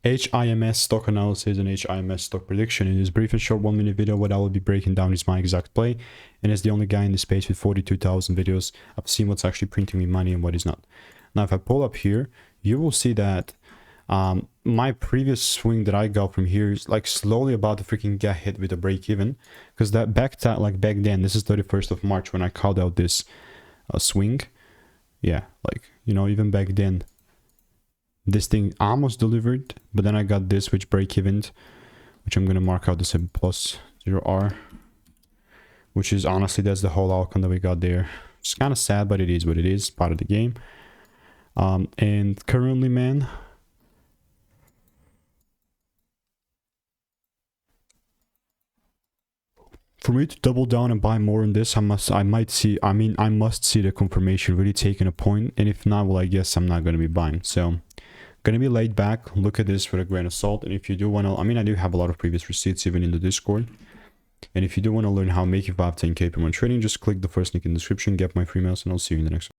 HIMS stock analysis and HIMS stock prediction. In this brief and short 1 minute video, what I will be breaking down is my exact play, and as the only guy in this space with 42,000 videos, I've seen what's actually printing me money and what is not. Now if I pull up here, you will see that my previous swing that I got from here is like slowly about to freaking get hit with a break even, because that back then, this is 31st of March when I called out this swing. Yeah, like, you know, even back then this thing almost delivered, but then I got this which break even, which I'm gonna mark out as a plus 0R, which is honestly, that's the whole outcome that we got there. It's kind of sad, but it is what it is, part of the game. And currently, man, for me to double down and buy more in this, I must see the confirmation really taking a point, and if not, well, I guess I'm not going to be buying. So gonna be laid back, look at this with a grain of salt. And if you do want to, I do have a lot of previous receipts even in the Discord, and if you do want to learn how to make it 5-10k per month trading, just click the first link in the description, get my free mails, and I'll see you in the next one.